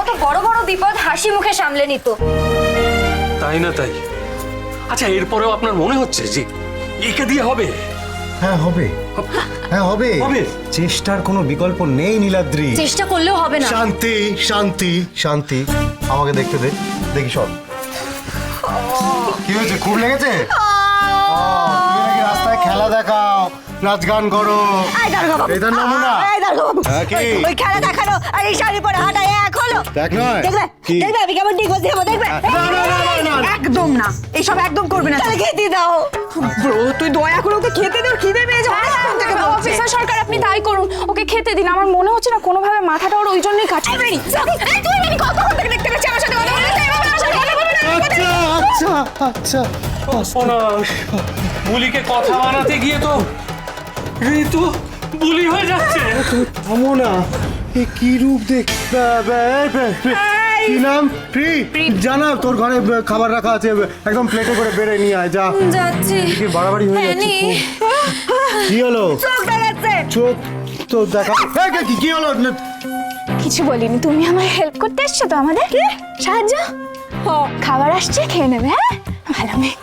কত বড় বড় বিপদ হাসি মুখে সামলে নিত। তাই না তাই? আচ্ছা, এরপরেও আপনার মনে হচ্ছে যে একে দিয়ে হবে? হ্যাঁ হবে, হ্যাঁ হবে। হবে? চেষ্টার কোনো বিকল্প নেই নীলাদ্রি। চেষ্টা করলেও হবে না। শান্তি শান্তি শান্তি, আমাকে দেখতে দে, দেখি সব। কি হয়েছে, খুব লেগেছে? তুমি নাকি রাস্তায় খেলা দেখাও, নাচ গান করো, এটার নমুনা? হ্যাঁ, কি? ওই খেলা দেখানো আর এই শাড়ি পরে হাঁটা এক হলো। দেখ নয় দেখবে কি? দেখবে আমি কেমন ঠিক বলছি, দেখবে না, না, না, না, না। একদম না, এইসব একদম করবে না। তাহলে খেতে দাও ব্রো, তুই দয়া করে ওকে খেতে দাও, খিদে পেয়ে যাবে। অফিসার সরকার, আপনি তাই করুন, ওকে খেতে দিন। আমার মনে হচ্ছে না কোনোভাবে মাথাটা ওর ওই জন্যই কাটছে। তুই আমি কত থেকে দেখতে পাচ্ছি আমার সাথে কথা বলতে। আচ্ছা আচ্ছা আচ্ছা, সর্বনাশ, বুলিকে কথা বানাতে গিয়ে তো ঋতু বুলি হয়ে যাচ্ছে। থামো না, এ কি রূপ দেখ। কি নাম? জানা তোর ঘরে খাবার রাখা আছে, একদম প্লেটে করে বেড়ে নিয়ে আয়, যা। যাচ্ছি। কি বাড়াবাড়ি হয়ে যাচ্ছে। কি হলো? চোখ দেখাচ্ছে। চোখ তো দেখা। কি হলো? কিছু বলিনি, তুমি আমায় হেল্প করতে এসছো তো আমাদের সাহায্য। খাবার আসছে, খেয়ে নেবে। হ্যাঁ ভালো মেয়ে।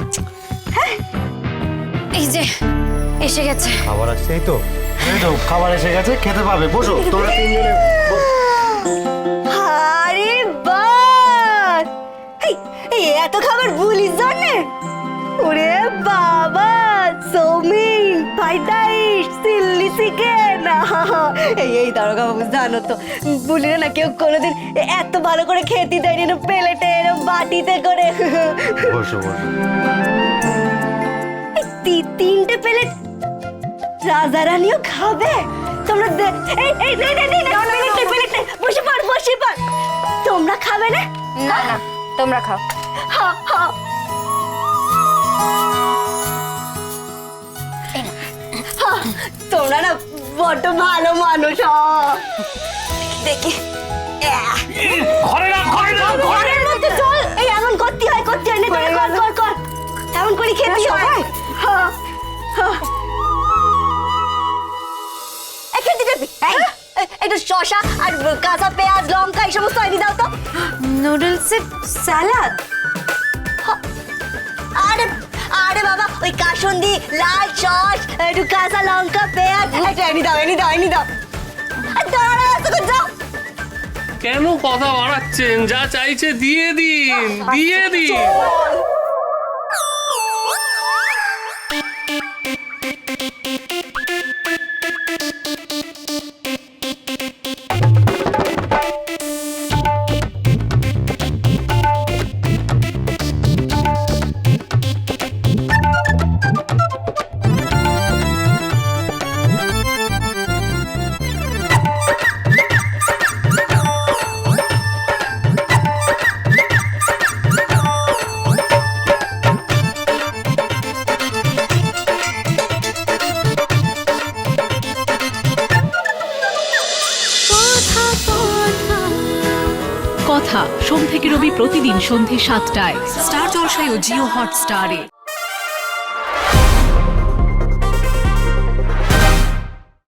এই যে এসে গেছে। খাবার আসছে, এই তো, এই তো খাবার এসে গেছে, খেতে পাবে। বসো তোমরা তিনজনে। আরে বাস, এই এত খাবার ভুলিস জানে? ওরে বাবা, Soumin, fried rice, chilli chicken. এই দারোগা বাবু, জানো তো বলিনা না কেউ কোনোদিন এত ভালো করে খেতে দেয়নি না, প্লেটে বাটিতে করে। বসো বসো। তিনটে প্লেট রাজা রানীও খাবে? তোমরা বসে পড়, বসে পড়। তোমরা খাবে না? না না, তোমরা খাও। তোমরা না বড্ড ভালো মানুষ। দেখি ঘরের মধ্যে চল। এই এমন করতে হয়, করতে হয় না, কর কর, এমন করে খেতে হয়। খেতে দেবি? একটু শসা আর কাঁচা পেঁয়াজ, লঙ্কা এই সমস্ত আইনি দাও তো। নুডলসের স্যালাড? আরে আরে বাবা, ওই কাসুন্দি, লাল সস, একটু কাঁচা লঙ্কা, পেঁয়াজ, একটু এনে দাও, এনে দাও, এনে দাও। দাঁড়া, যাও। কেন কথা বাড়াচ্ছেন? যা চাইছে দিয়ে দিন, দিয়ে দিন। কথা সোম থেকে রবি প্রতিদিন সন্ধে ৭টায় স্টার জলসায় ও জিও হটস্টারে।